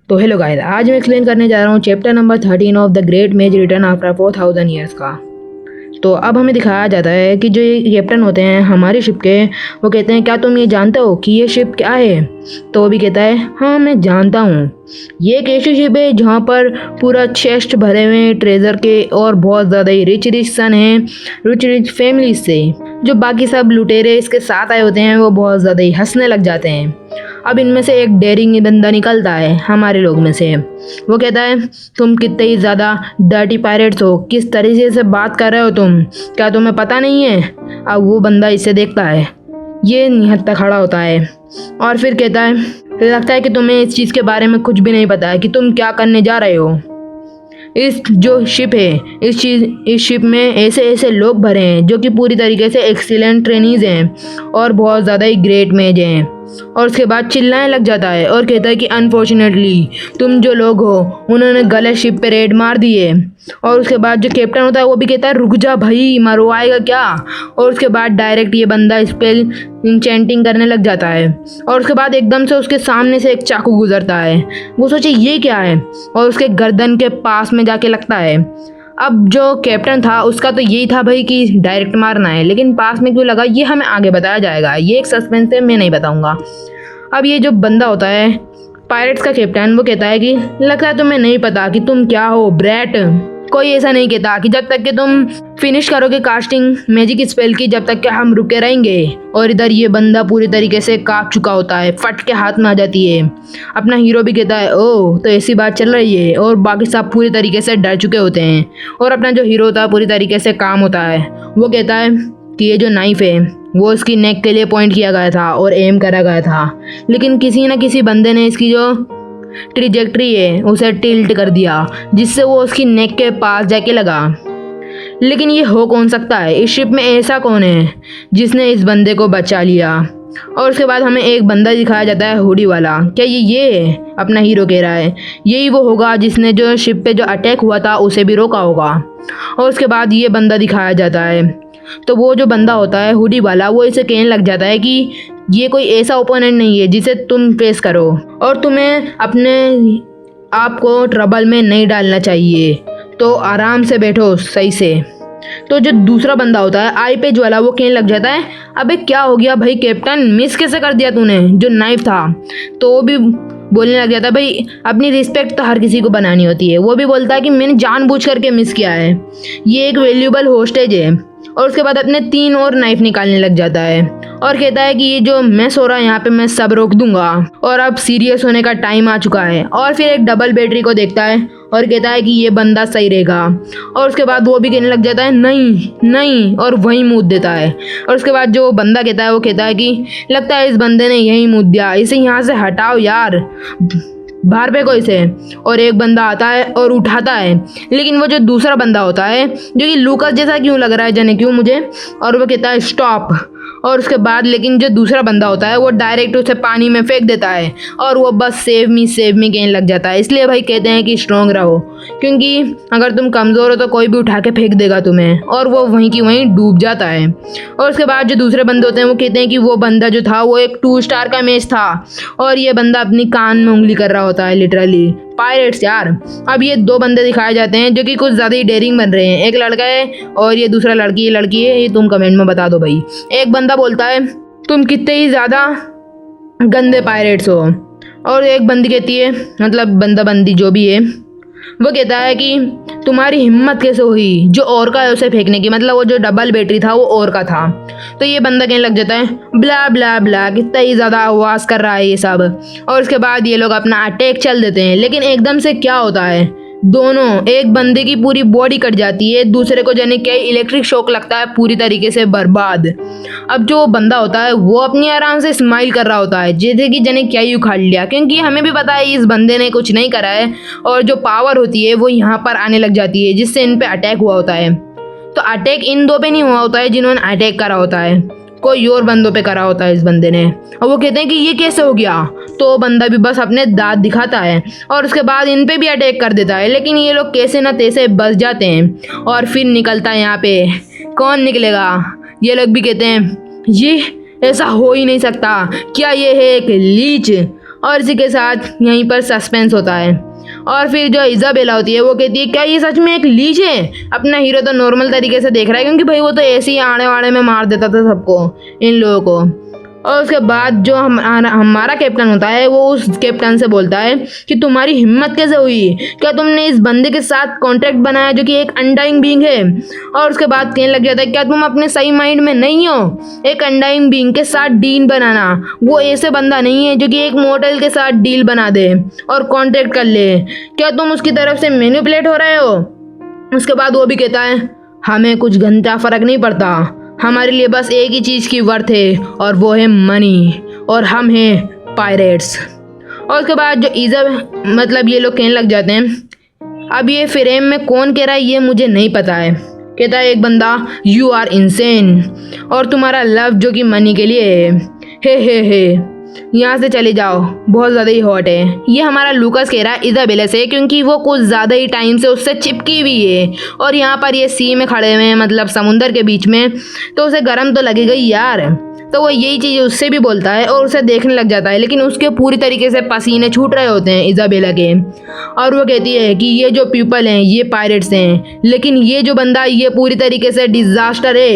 तो hello guys, आज मैं एक्सप्लेन करने जा रहा हूँ chapter number 13 of the great मेज रिटर्न आफ्टर 4000 ईयर्स का। तो अब हमें दिखाया जाता है कि जो ये कैप्टन होते हैं हमारी शिप के, वो कहते हैं क्या तुम ये जानते हो कि ये शिप क्या है। तो वो भी कहता है हाँ मैं जानता हूँ, ये एक ऐसी शिप है जहाँ पर पूरा चेस्ट भरे हुए हैं ट्रेजर के और बहुत ज़्यादा ही रिच सन हैं, रिच फैमिली से। जो बाकी सब लुटेरे इसके साथ आए होते हैं वो बहुत ज़्यादा ही हंसने लग जाते हैं। अब इनमें से एक डेयरिंग बंदा निकलता है हमारे लोग में से। वो कहता है तुम कितने ही ज़्यादा डर्टी पायरेट्स हो, किस तरीके से बात कर रहे हो तुम, क्या तुम्हें पता नहीं है। अब वो बंदा इसे देखता है, ये निहत्था खड़ा होता है और फिर कहता है लगता है कि तुम्हें इस चीज़ के बारे में कुछ भी नहीं पता है कि तुम क्या करने जा रहे हो। इस जो शिप है इस शिप में ऐसे लोग भरे हैं जो कि पूरी तरीके से एक्सीलेंट ट्रेनीज हैं और बहुत ज़्यादा ही ग्रेट मेज हैं। और उसके बाद चिल्लाने लग जाता है और कहता है कि अनफॉर्चुनेटली तुम जो लोग हो उन्होंने गलत शिप पे रेड मार दी है। और उसके बाद जो कैप्टन होता है वो भी कहता है रुक जा भाई, मरवाएगा क्या। और उसके बाद डायरेक्ट ये बंदा स्पेल इंचेंटिंग करने लग जाता है और उसके बाद एकदम से उसके सामने से एक चाकू गुजरता है। वो सोचे ये क्या है और उसके गर्दन के पास में जाके लगता है। अब जो कैप्टन था उसका तो यही था भाई कि डायरेक्ट मारना है, लेकिन पास में क्यों लगा ये हमें आगे बताया जाएगा, ये एक सस्पेंस है, मैं नहीं बताऊंगा। अब ये जो बंदा होता है पायरेट्स का कैप्टन, वो कहता है कि लगता है तुम्हें नहीं पता कि तुम क्या हो ब्रैट। कोई ऐसा नहीं कहता कि जब तक कि तुम फिनिश करोगे कास्टिंग मैजिक स्पेल की, जब तक कि हम रुके रहेंगे। और इधर ये बंदा पूरी तरीके से कांप चुका होता है, फट के हाथ में आ जाती है। अपना हीरो भी कहता है ओह तो ऐसी बात चल रही है, और बाकी सब पूरी तरीके से डर चुके होते हैं। और अपना जो हीरो होता है पूरी तरीके से काम होता है। वो कहता है कि ये जो नाइफ है वो इसकी नेक के लिए पॉइंट किया गया था और एम करा गया था, लेकिन किसी न किसी बंदे ने इसकी जो ट्रिजेक्ट्री है उसे टिल्ट कर दिया, जिससे वो उसकी नेक के पास जाके लगा। लेकिन ये हो कौन सकता है, इस शिप में ऐसा कौन है जिसने इस बंदे को बचा लिया। और उसके बाद हमें एक बंदा दिखाया जाता है हुडी वाला। क्या ये है? अपना हीरो कह रहा है यही वो होगा जिसने जो शिप पे जो अटैक हुआ था उसे भी रोका होगा। और उसके बाद ये बंदा दिखाया जाता है, तो वो जो बंदा होता है हुडी वाला वो इसे कहने लग जाता है कि ये कोई ऐसा ओपोनेंट नहीं है जिसे तुम फेस करो और तुम्हें अपने आप को ट्रबल में नहीं डालना चाहिए, तो आराम से बैठो सही से। तो जो दूसरा बंदा होता है आई पेज वाला, वो कहने लग जाता है अबे क्या हो गया भाई कैप्टन, मिस कैसे कर दिया तूने जो नाइफ था। तो वो भी बोलने लग जाता है भाई अपनी रिस्पेक्ट तो हर किसी को बनानी होती है। वो भी बोलता है कि मैंने जानबूझ करके मिस किया है, ये एक वैल्यूएबल होस्टेज है। और उसके बाद अपने 3 और नाइफ निकालने लग जाता है और कहता है कि ये जो मैस हो रहा है यहाँ पे मैं सब रोक दूंगा और अब सीरियस होने का टाइम आ चुका है। और फिर एक डबल बैटरी को देखता है और कहता है कि ये बंदा सही रहेगा। और उसके बाद वो भी कहने लग जाता है नहीं नहीं, और वहीं मूत देता है। और उसके बाद जो बंदा कहता है वो कहता है कि लगता है इस बंदे ने यही मूत दिया, इसे यहाँ से हटाओ यार, बाहर फेंको इसे। और एक बंदा आता है और उठाता है, लेकिन वो जो दूसरा बंदा होता है जो कि लूकास जैसा क्यों लग रहा है जाने क्यों मुझे, और वो कहता है स्टॉप। और उसके बाद लेकिन जो दूसरा बंदा होता है वो डायरेक्ट उसे पानी में फेंक देता है और वो बस सेव मी कहने लग जाता है। इसलिए भाई कहते हैं कि स्ट्रॉन्ग रहो, क्योंकि अगर तुम कमज़ोर हो तो कोई भी उठा के फेंक देगा तुम्हें, और वो वहीं की वहीं डूब जाता है। और उसके बाद जो दूसरे बंदे होते हैं वो कहते हैं कि वो बंदा जो था वो एक 2 स्टार का मैच था और ये बंदा अपनी कान में उंगली कर रहा होता है लिटरली। पायरेट्स यार। अब ये 2 बंदे दिखाए जाते हैं जो कि कुछ ज़्यादा ही डेयरिंग बन रहे हैं। एक लड़का है और ये दूसरा लड़की है, ये तुम कमेंट में बता दो भाई। एक बंदा बोलता है तुम कितने ही ज़्यादा गंदे पायरेट्स हो, और एक बंदी कहती है मतलब बंदा बंदी जो भी है वो कहता है कि तुम्हारी हिम्मत कैसे हुई जो और का है उसे फेंकने की, मतलब वो जो डबल बैटरी था वो और का था। तो ये बंदा कहने लग जाता है ब्ला ब्ला ब्ला, कितना ही ज़्यादा आवाज़ कर रहा है ये सब। और उसके बाद ये लोग अपना अटैक चल देते हैं, लेकिन एकदम से क्या होता है दोनों, एक बंदे की पूरी बॉडी कट जाती है, दूसरे को जाने क्या इलेक्ट्रिक शॉक लगता है, पूरी तरीके से बर्बाद। अब जो बंदा होता है वो अपनी आराम से स्माइल कर रहा होता है जैसे कि जाने क्या ही उखाड़ लिया, क्योंकि हमें भी पता है इस बंदे ने कुछ नहीं करा है। और जो पावर होती है वो यहाँ पर आने लग जाती है जिससे इन पे अटैक हुआ होता है। तो अटैक इन 2 पे नहीं हुआ होता है जिन्होंने अटैक करा होता है, कोई और बंदों पे करा होता है इस बंदे ने। और वो कहते हैं कि ये कैसे हो गया, तो बंदा भी बस अपने दांत दिखाता है और उसके बाद इन पे भी अटैक कर देता है, लेकिन ये लोग कैसे ना तैसे बच जाते हैं। और फिर निकलता है यहाँ पे, कौन निकलेगा, ये लोग भी कहते हैं ये ऐसा हो ही नहीं सकता, क्या ये है एक लीच। और इसी के साथ यहीं पर सस्पेंस होता है। और फिर जो इज़ाबेला होती है वो कहती है क्या ये सच में एक लीच है। अपना हीरो तो नॉर्मल तरीके से देख रहा है क्योंकि भाई वो तो ऐसे ही आड़े वाड़े में मार देता था सबको, इन लोगों को। और उसके बाद जो हमारा कैप्टन होता है वो उस कैप्टन से बोलता है कि तुम्हारी हिम्मत कैसे हुई, क्या तुमने इस बंदे के साथ कॉन्ट्रैक्ट बनाया जो कि एक अनडाइंग बीइंग है। और उसके बाद कहने लग जाता है क्या तुम अपने सही माइंड में नहीं हो, एक अनडाइंग बीइंग के साथ डील बनाना, वो ऐसे बंदा नहीं है जो कि एक मॉडल के साथ डील बना दे और कॉन्ट्रैक्ट कर ले, क्या तुम उसकी तरफ से मैनिपुलेट हो रहे हो। उसके बाद वो भी कहता है हमें कुछ घंटा फ़र्क नहीं पड़ता, हमारे लिए बस एक ही चीज़ की वर्थ है और वो है मनी, और हम हैं पायरेट्स। और उसके बाद जो मतलब ये लोग कहने लग जाते हैं अब ये फ्रेम में कौन कह रहा है ये मुझे नहीं पता है। कहता है एक बंदा यू आर इनसेन और तुम्हारा लव जो कि मनी के लिए है हे यहाँ से चले जाओ, बहुत ज़्यादा ही हॉट है। ये हमारा लूकास कह रहा है इज़ाबेला से क्योंकि वो कुछ ज़्यादा ही टाइम से उससे चिपकी हुई है और यहाँ पर ये सी में खड़े हुए हैं, मतलब समुंदर के बीच में, तो उसे गर्म तो लगेगा ही यार। तो वो यही चीज़ उससे भी बोलता है और उसे देखने लग जाता है, लेकिन उसके पूरी तरीके से पसीने छूट रहे होते हैं इज़ाबेला के। और वो कहती है कि ये जो पीपल हैं ये पायरेट्स हैं, लेकिन ये जो बंदा ये पूरी तरीके से डिज़ास्टर है,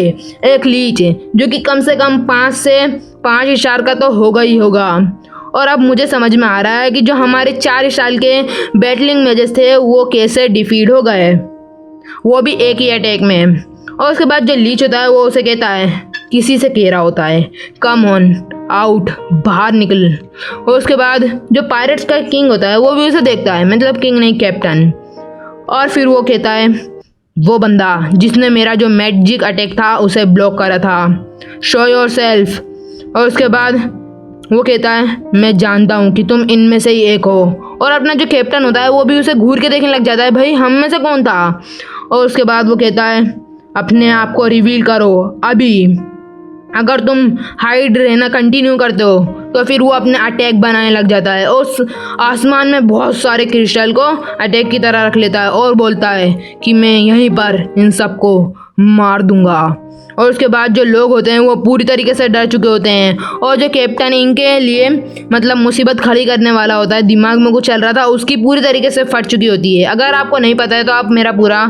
एक लीच जो कि कम से कम 5 से 5 इशार का तो होगा ही होगा। और अब मुझे समझ में आ रहा है कि जो हमारे 4 साल के बैटलिंग मैचेस थे वो कैसे डिफीट हो गए, वो भी एक ही अटैक में। और उसके बाद जो लीच होता है वो उसे कहता है किसी से कह रहा होता है कम ऑन आउट, बाहर निकल। और उसके बाद जो पायरेट्स का किंग होता है वो भी उसे देखता है, मतलब किंग नहीं कैप्टन। और फिर वो कहता है वो बंदा जिसने मेरा जो मैजिक अटैक था उसे ब्लॉक करा था, शो योर सेल्फ। और उसके बाद वो कहता है मैं जानता हूँ कि तुम इनमें से ही एक हो। और अपना जो कैप्टन होता है वो भी उसे घूर के देखने लग जाता है भाई हम में से कौन था। और उसके बाद वो कहता है अपने आप को रिवील करो अभी, अगर तुम हाइड रहना कंटिन्यू करते हो तो फिर वो अपने अटैक बनाने लग जाता है। उस आसमान में बहुत सारे क्रिस्टल को अटैक की तरह रख लेता है और बोलता है कि मैं यहीं पर इन सबको मार दूंगा। और उसके बाद जो लोग होते हैं वो पूरी तरीके से डर चुके होते हैं और जो कैप्टन इनके लिए मतलब मुसीबत खड़ी करने वाला होता है, दिमाग में कुछ चल रहा था उसकी पूरी तरीके से फट चुकी होती है। अगर आपको नहीं पता है तो आप मेरा पूरा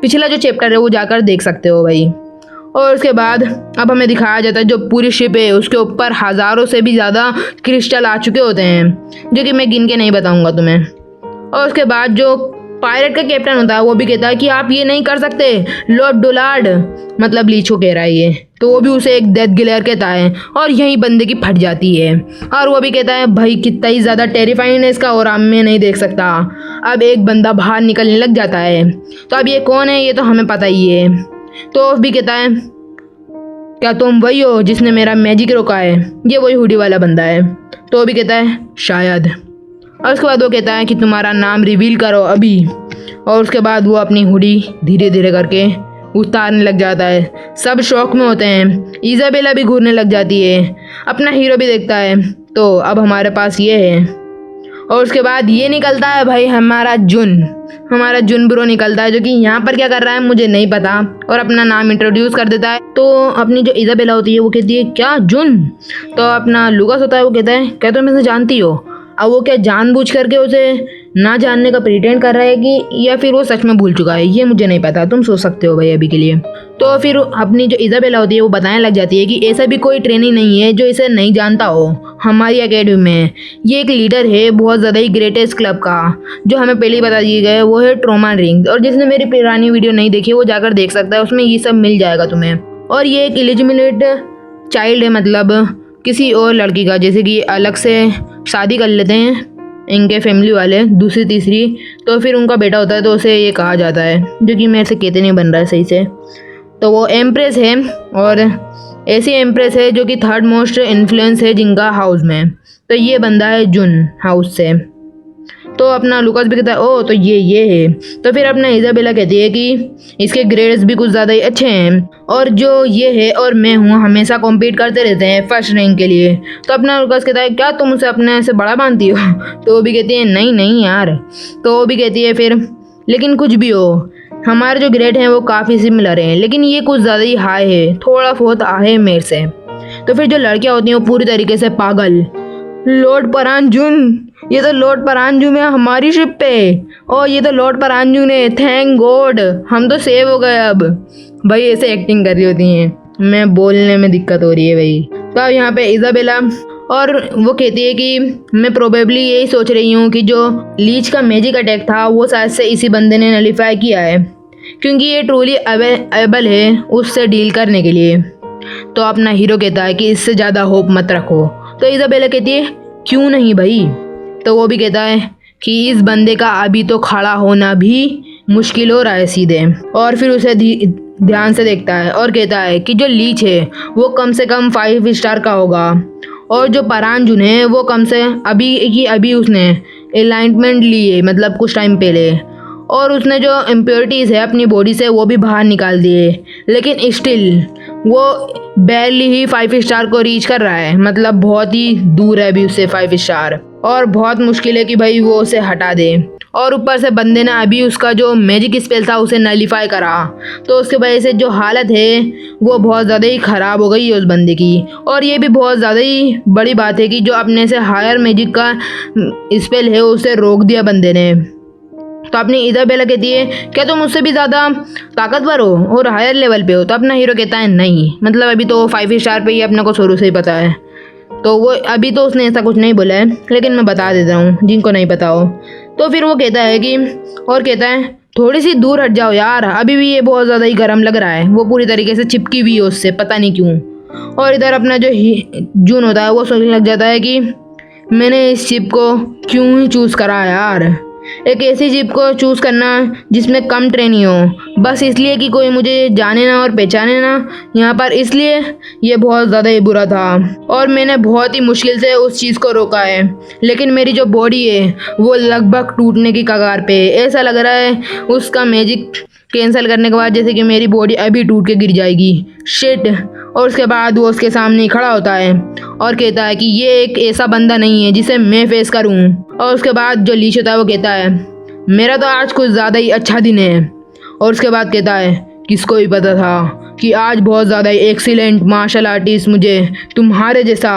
पिछला जो चैप्टर है वो जाकर देख सकते हो भाई। और उसके बाद अब हमें दिखाया जाता है जो पूरी शिप है उसके ऊपर हज़ारों से भी ज़्यादा क्रिस्टल आ चुके होते हैं जो कि मैं गिन के नहीं बताऊंगा तुम्हें। और उसके बाद जो पायरेट का कैप्टन होता है वो भी कहता है कि आप ये नहीं कर सकते लॉर्ड डोलार्ड, मतलब लीच को कह रहा है ये, तो वो भी उसे एक डेथ ग्लेयर कहता है और यही बंदे की फट जाती है। और वो भी कहता है भाई कितना ही ज़्यादा टेरिफाइंग है इसका और मैं नहीं देख सकता। अब एक बंदा बाहर निकलने लग जाता है, तो अब ये कौन है ये तो हमें पता ही है। तो भी कहता है क्या तुम वही हो जिसने मेरा मैजिक रोका है, ये वही हुडी वाला बंदा है। तो भी कहता है शायद। और उसके बाद वो कहता है कि तुम्हारा नाम रिवील करो अभी। और उसके बाद वो अपनी हुडी धीरे धीरे करके उतारने लग जाता है। सब शौक में होते हैं, इज़ाबेला भी घूरने लग जाती है, अपना हीरो भी देखता है। तो अब हमारे पास ये है। और उसके बाद ये निकलता है भाई हमारा जुन ब्रो निकलता है जो कि यहाँ पर क्या कर रहा है मुझे नहीं पता, और अपना नाम इंट्रोड्यूस कर देता है। तो अपनी जो इज़ाबेला होती है वो कहती है क्या जुन। तो अपना लूकास होता है वो कहता है क्या तुम इसे जानती हो। अब वो क्या जानबूझ करके उसे ना जानने का प्रिटेंड कर रहा है कि या फिर वो सच में भूल चुका है, ये मुझे नहीं पता, तुम सोच सकते हो भाई अभी के लिए। तो फिर अपनी जो इज़ाबेला होती है वो बताने लग जाती है कि ऐसा भी कोई ट्रेनिंग नहीं है जो इसे नहीं जानता हो हमारी एकेडमी में। ये एक लीडर है बहुत ज़्यादा ही ग्रेटेस्ट क्लब का, जो हमें पहले ही बता दिया गया है, वो है ट्रोमान रिंग। और जिसने मेरी पुरानी वीडियो नहीं देखी वो जाकर देख सकता है, उसमें ये सब मिल जाएगा तुम्हें। और ये एक इलिजिमिनेट चाइल्ड है, मतलब किसी और लड़की का, जैसे कि अलग से शादी कर लेते हैं इनके फैमिली वाले दूसरी तीसरी, तो फिर उनका बेटा होता है तो उसे ये कहा जाता है, जो कि मेरे से कहते नहीं बन रहा है सही से। तो वो एम्प्रेस है और ऐसी एम्प्रेस है जो कि 3rd मोस्ट इन्फ्लुएंस है जिनका हाउस में। तो ये बंदा है जुन हाउस से। तो अपना लूकास भी कहता है ओ तो ये है। तो फिर अपना इज़ाबेला कहती है कि इसके ग्रेड्स भी कुछ ज़्यादा ही अच्छे हैं और जो ये है और मैं हूँ हमेशा कॉम्पीट करते रहते हैं फर्स्ट रैंक के लिए। तो अपना लूकास कहता है क्या तुम उसे अपने से बड़ा मानती हो। तो वो भी कहती है नहीं यार। तो वो भी कहती है फिर लेकिन कुछ भी हो हमारे जो ग्रेड हैं वो काफ़ी सिमिलर हैं, लेकिन ये कुछ ज़्यादा ही हाई है, थोड़ा बहुत आहे मेरे से। तो फिर जो लड़कियाँ होती हैं वो पूरी तरीके से पागल लॉर्ड परांजुन, ये तो लॉर्ड परांजुन है हमारी शिप पे, और ये तो लॉर्ड परांजुन है, थैंक गॉड हम तो सेव हो गए अब। भाई ऐसे एक्टिंग कर रही होती हैं, मैं बोलने में दिक्कत हो रही है भाई। तो अब यहाँ पे इजाबेला, और वो कहती है कि मैं प्रोबेबली यही सोच रही हूँ कि जो लीच का मैजिक अटैक था वो शायद से इसी बंदे ने नलीफाई किया है, क्योंकि ये ट्रूली एबल है उससे डील करने के लिए। तो अपना हीरो कहता है कि इससे ज़्यादा होप मत रखो। तो इजाबेला कहती है क्यों नहीं भाई। तो वो भी कहता है कि इस बंदे का अभी तो खड़ा होना भी मुश्किल हो रहा है सीधे। और फिर उसे ध्यान से देखता है और कहता है कि जो लीच है वो कम से कम 5 स्टार का होगा, और जो परांजुन है वो कम से अभी उसने अलाइनमेंट ली है, मतलब कुछ टाइम पहले, और उसने जो इम्प्योरिटीज़ है अपनी बॉडी से वो भी बाहर निकाल दिए, लेकिन स्टिल वो बैरली ही 5 स्टार को रीच कर रहा है, मतलब बहुत ही दूर है अभी उससे 5 स्टार, और बहुत मुश्किल है कि भाई वो उसे हटा दे। और ऊपर से बंदे ने अभी उसका जो मैजिक स्पेल था उसे नलीफाई करा, तो उसके वजह से जो हालत है वो बहुत ज़्यादा ही ख़राब हो गई है उस बंदे की। और ये भी बहुत ज़्यादा ही बड़ी बात है कि जो अपने से हायर मैजिक का स्पेल है उसे रोक दिया बंदे ने। तो अपनी इजाबेला कहती है क्या तुम मुझसे भी ज़्यादा ताकतवर हो और हायर लेवल पे हो। तो अपना हीरो कहता है नहीं, मतलब अभी तो 5 स्टार पे ही अपने को शुरू से ही पता है। तो वो अभी तो उसने ऐसा कुछ नहीं बोला है, लेकिन मैं बता देता हूँ जिनको नहीं पता हो। तो फिर वो कहता है कि, और कहता है थोड़ी सी दूर हट जाओ यार, अभी भी ये बहुत ज़्यादा ही गर्म लग रहा है। वो पूरी तरीके से चिपकी हुई है उससे, पता नहीं क्यों। और इधर अपना जो जून होता है वो सोचने लग जाता है कि मैंने इस शिप को क्यों ही चूज़ करा यार, एक ऐसी शिप को चूज़ करना जिसमें कम ट्रेनिंग हो, बस इसलिए कि कोई मुझे जाने ना और पहचाने ना यहाँ पर, इसलिए ये बहुत ज़्यादा ही बुरा था। और मैंने बहुत ही मुश्किल से उस चीज़ को रोका है, लेकिन मेरी जो बॉडी है वो लगभग टूटने की कगार पे है। ऐसा लग रहा है उसका मैजिक कैंसिल करने के बाद जैसे कि मेरी बॉडी अभी टूट के गिर जाएगी, शिट। और उसके बाद वो उसके सामने खड़ा होता है और कहता है कि ये एक ऐसा बंदा नहीं है जिसे मैं फेस करूं। और उसके बाद जो लीच होता है वो कहता है मेरा तो आज कुछ ज़्यादा ही अच्छा दिन है। और उसके बाद कहता है किसको भी पता था कि आज बहुत ज़्यादा एक्सीलेंट मार्शल आर्टिस्ट मुझे तुम्हारे जैसा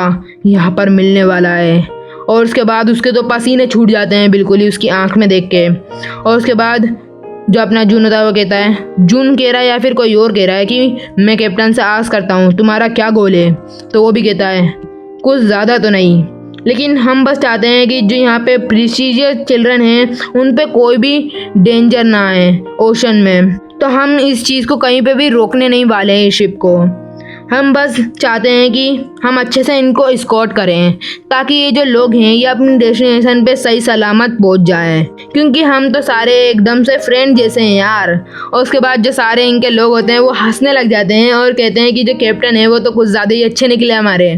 यहाँ पर मिलने वाला है। और उसके बाद उसके तो पसीने छूट जाते हैं बिल्कुल ही उसकी आँख में देख के। और उसके बाद जो अपना जून होता है वो कहता है, जून कह रहा है या फिर कोई और कह रहा है कि मैं कैप्टन से आस करता हूँ तुम्हारा क्या गोल है। तो वो भी कहता है कुछ ज़्यादा तो नहीं, लेकिन हम बस चाहते हैं कि जो यहाँ पे प्रीसीजियस चिल्ड्रन हैं उन पे कोई भी डेंजर ना आए ओशन में। तो हम इस चीज़ को कहीं पे भी रोकने नहीं वाले हैं इस शिप को। हम बस चाहते हैं कि हम अच्छे से इनको एस्कॉर्ट करें ताकि ये जो लोग हैं ये अपने डेस्टिनेशन पे सही सलामत पहुंच जाएं, क्योंकि हम तो सारे एकदम से फ्रेंड जैसे हैं यार। और उसके बाद जो सारे इनके लोग होते हैं वो हंसने लग जाते हैं और कहते हैं कि जो कैप्टन है वो तो कुछ ज़्यादा ही अच्छे निकले हमारे।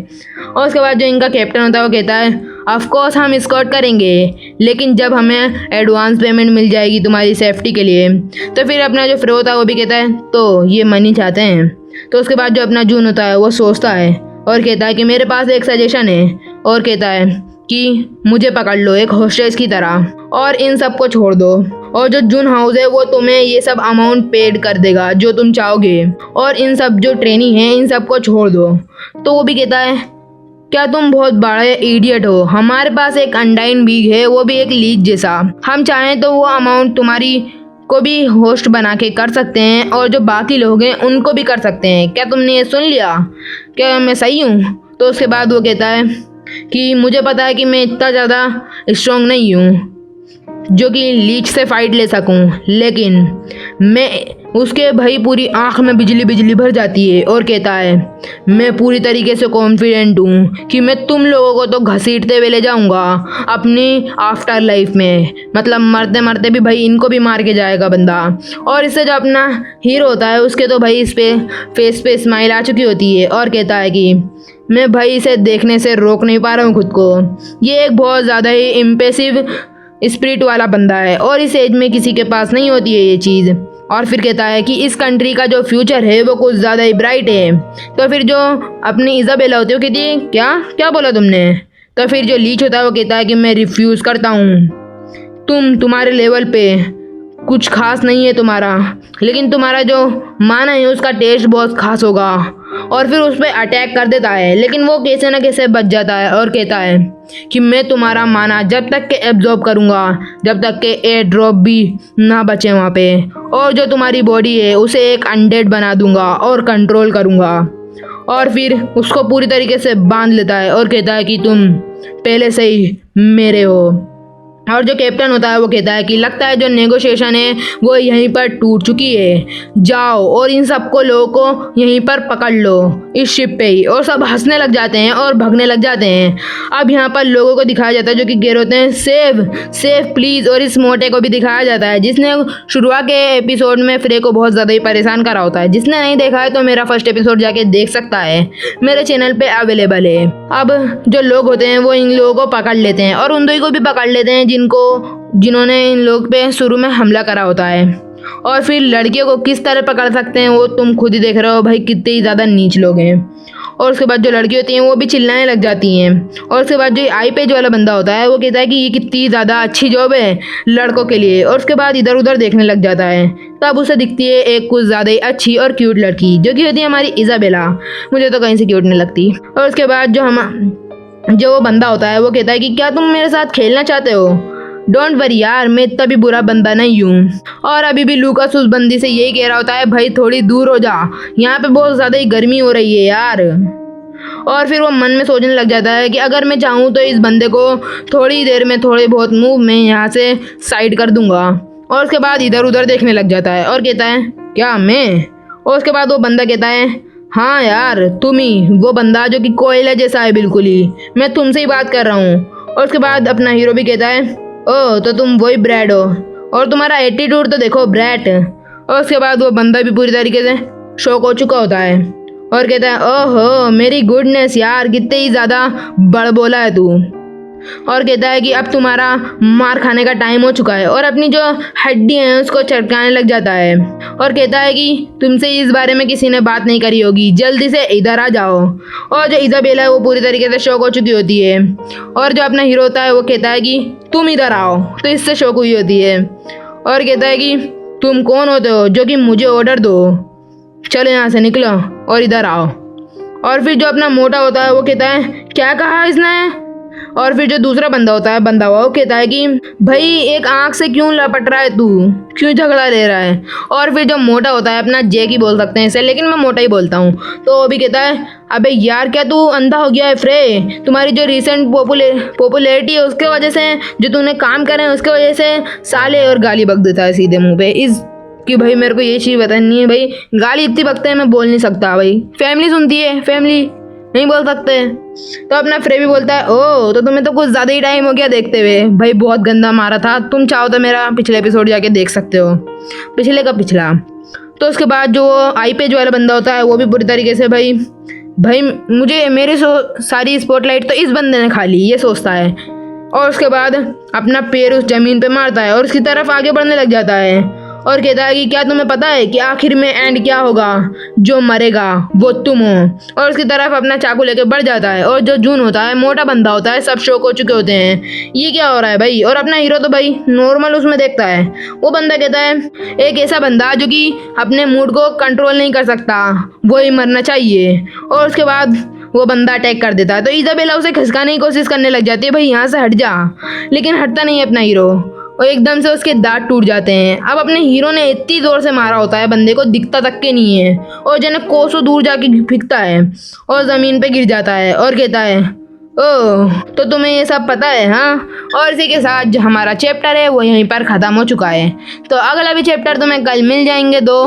और उसके बाद जो इनका कैप्टन होता है वो कहता है ऑफ कोर्स हम एस्कॉर्ट करेंगे, लेकिन जब हमें एडवांस पेमेंट मिल जाएगी तुम्हारी सेफ्टी के लिए। तो फिर अपना जो फ्रो होता है वो भी कहता है तो ये मनी चाहते हैं। तो उसके बाद जो अपना जून होता है वो सोचता है और कहता है कि मेरे पास एक सजेशन है, और कहता है कि मुझे पकड़ लो एक होस्टेज की तरह और इन सब को छोड़ दो, और जो जून हाउस है वो तुम्हें ये सब अमाउंट पेड कर देगा जो तुम चाहोगे, और इन सब जो ट्रेनिंग है इन सब को छोड़ दो। तो वो भी कहता है क्या तुम बहुत बड़े इडियट हो, हमारे पास एक अनडाइन बीग है वो भी एक लीच जैसा, हम चाहें तो वो अमाउंट तुम्हारी को भी होस्ट बना के कर सकते हैं और जो बाकी लोग हैं उनको भी कर सकते हैं। क्या तुमने ये सुन लिया, क्या मैं सही हूँ। तो उसके बाद वो कहता है कि मुझे पता है कि मैं इतना ज़्यादा स्ट्रॉन्ग नहीं हूँ जो कि लीच से फाइट ले सकूं, लेकिन मैं उसके भाई पूरी आँख में बिजली भर जाती है और कहता है मैं पूरी तरीके से कॉन्फिडेंट हूँ कि मैं तुम लोगों को तो घसीटते हुए ले जाऊँगा अपनी आफ्टर लाइफ में, मतलब मरते मरते भी भाई इनको भी मार के जाएगा बंदा। और इससे जो अपना हीरो होता है उसके तो भाई इस पे फेस पे स्माइल आ चुकी होती है और कहता है कि मैं भाई इसे देखने से रोक नहीं पा रहा हूँ खुद को, ये एक बहुत ज़्यादा ही इम्प्रेसिव स्पिरिट वाला बंदा है और इस एज में किसी के पास नहीं होती है ये चीज़। और फिर कहता है कि इस कंट्री का जो फ्यूचर है वो कुछ ज़्यादा ही ब्राइट है। तो फिर जो अपनी इजाबेला होती है वो कहती है क्या क्या बोला तुमने। तो फिर जो लीच होता है वो कहता है कि मैं रिफ्यूज़ करता हूँ, तुम्हारे लेवल पे कुछ खास नहीं है तुम्हारा, लेकिन तुम्हारा जो माना है उसका टेस्ट बहुत खास होगा और फिर उस पर अटैक कर देता है, लेकिन वो कैसे ना कैसे बच जाता है और कहता है कि मैं तुम्हारा माना जब तक के एब्जॉर्ब करूँगा, जब तक के एयर ड्रॉप भी ना बचे वहाँ पे, और जो तुम्हारी बॉडी है उसे एक अनडेड बना दूंगा और कंट्रोल करूँगा। और फिर उसको पूरी तरीके से बांध लेता है और कहता है कि तुम पहले से ही मेरे हो। और जो कैप्टन होता है वो कहता है कि लगता है जो नेगोशिएशन है वो यहीं पर टूट चुकी है, जाओ और इन सबको लोगों को यहीं पर पकड़ लो इस शिप पे ही। और सब हंसने लग जाते हैं और भगने लग जाते हैं। अब यहाँ पर लोगों को दिखाया जाता है जो कि कह रहे होते हैं सेव सेव प्लीज़, और इस मोटे को भी दिखाया जाता है जिसने शुरुआत के एपिसोड में फ्रे को बहुत ज़्यादा ही परेशान करा होता है। जिसने नहीं देखा है तो मेरा फर्स्ट एपिसोड जाके देख सकता है, मेरे चैनल पे अवेलेबल है। अब जो लोग होते हैं वो इन लोगों को पकड़ लेते हैं और उन दो को भी पकड़ लेते हैं जिन्होंने इन लोग पे शुरू में हमला करा होता है। और फिर लड़कियों को किस तरह पकड़ सकते हैं वो तुम खुद ही देख रहे हो भाई, कितने ही ज़्यादा नीच लोग हैं। और उसके बाद जो लड़की होती हैं वो भी चिल्लाने लग जाती हैं। और उसके बाद जो आई पेज वाला बंदा होता है वो कहता है कि ये कितनी ज़्यादा अच्छी जॉब है लड़कों के लिए। और उसके बाद इधर उधर देखने लग जाता है, तब उसे दिखती है एक कुछ ज़्यादा ही अच्छी और क्यूट लड़की जो कि होती है हमारी इज़ाबेला। मुझे तो कहीं से क्यूट नहीं लगती। और उसके बाद जो वो बंदा होता है वो कहता है कि क्या तुम मेरे साथ खेलना चाहते हो? डोंट वरी यार, मैं इतना भी बुरा बंदा नहीं हूँ। और अभी भी लूकास उस बंदी से यही कह रहा होता है भाई थोड़ी दूर हो जा, यहाँ पे बहुत ज़्यादा ही गर्मी हो रही है यार। और फिर वो मन में सोचने लग जाता है कि अगर मैं चाहूँ तो इस बंदे को थोड़ी देर में थोड़े बहुत मूव में यहाँ से साइड कर दूंगा। और उसके बाद इधर उधर देखने लग जाता है और कहता है क्या मैं? और उसके बाद वो बंदा कहता है हाँ यार तुम ही, वो बंदा जो कि कोयला जैसा है बिल्कुल ही, मैं तुमसे ही बात कर रहा हूँ। और उसके बाद अपना हीरो भी कहता है ओह तो तुम वही ब्रैड हो, और तुम्हारा एटीट्यूड तो देखो ब्रैट। और उसके बाद वो बंदा भी पूरी तरीके से शॉक हो चुका होता है और कहता है ओहो मेरी गुडनेस यार, कितने ही ज़्यादा बड़बोला है तू। और कहता है कि अब तुम्हारा मार खाने का टाइम हो चुका है, और अपनी जो हड्डी है उसको चटकाने लग जाता है और कहता है कि तुमसे इस बारे में किसी ने बात नहीं करी होगी, जल्दी से इधर आ जाओ। और जो इज़ाबेला है वो पूरी तरीके से शॉक हो चुकी होती है। और जो अपना हीरो होता है वो कहता है कि तुम इधर आओ, तो इससे शॉक हुई होती है और कहता है कि तुम कौन होते हो जो कि मुझे ऑर्डर दो, चलो यहाँ से निकलो और इधर आओ। और फिर जो अपना मोटा होता है वो कहता है क्या कहा इसने? और फिर जो दूसरा बंदा होता है बंदा हुआ वो कहता है कि भाई एक आँख से क्यों लपट रहा है तू, क्यों झगड़ा ले रहा है? और फिर जो मोटा होता है अपना जैक ही बोल सकते हैं इसे, लेकिन मैं मोटा ही बोलता हूँ, तो वो भी कहता है अबे यार क्या तू अंधा हो गया है फ्रे? तुम्हारी जो रिसेंट पॉपुलैरिटी है उसके वजह से, जो तूने काम करे हैं उसके वजह से साले, और गाली बक देता है सीधे मुँह पे इस कि भाई मेरे को ये चीज़ बतानी है भाई, गाली इतनी बकते हैं मैं बोल नहीं सकता भाई, फैमिली सुनती है, फैमिली नहीं बोल सकते। तो अपना फ्रे भी बोलता है ओ तो तुम्हें तो कुछ ज़्यादा ही टाइम हो गया देखते हुए, भाई बहुत गंदा मारा था, तुम चाहो तो मेरा पिछले एपिसोड जाके देख सकते हो, पिछले का पिछला। तो उसके बाद जो आई पेज वाला बंदा होता है वो भी पूरी तरीके से भाई मुझे मेरी सारी स्पॉटलाइट तो इस बंदे ने खा ली, ये सोचता है। और उसके बाद अपना पैर उस ज़मीन पे मारता है और उसकी तरफ आगे बढ़ने लग जाता है और कहता है कि क्या तुम्हें पता है कि आखिर में एंड क्या होगा? जो मरेगा वो तुम हो। और उसकी तरफ अपना चाकू लेके बढ़ जाता है और जो जून होता है मोटा बंदा होता है, सब शौक हो चुके होते हैं ये क्या हो रहा है भाई। और अपना हीरो तो भाई नॉर्मल उसमें देखता है। वो बंदा कहता है एक ऐसा बंदा जो कि अपने मूड को कंट्रोल नहीं कर सकता वो ही मरना चाहिए। और उसके बाद वो बंदा अटैक कर देता है तो इज़ाबेला उसे खिसकाने की कोशिश करने लग जाती है, भाई यहाँ से हट जा, लेकिन हटता नहीं है अपना हीरो और एकदम से उसके दांत टूट जाते हैं। अब अपने हीरो ने इतनी जोर से मारा होता है बंदे को दिखता तक के नहीं है और जने कोसों दूर जाके फेंकता है और ज़मीन पे गिर जाता है और कहता है ओह तो तुम्हें ये सब पता है हाँ। और इसी के साथ जो हमारा चैप्टर है वो यहीं पर ख़त्म हो चुका है। तो अगला भी चैप्टर तुम्हें कल मिल जाएंगे 2।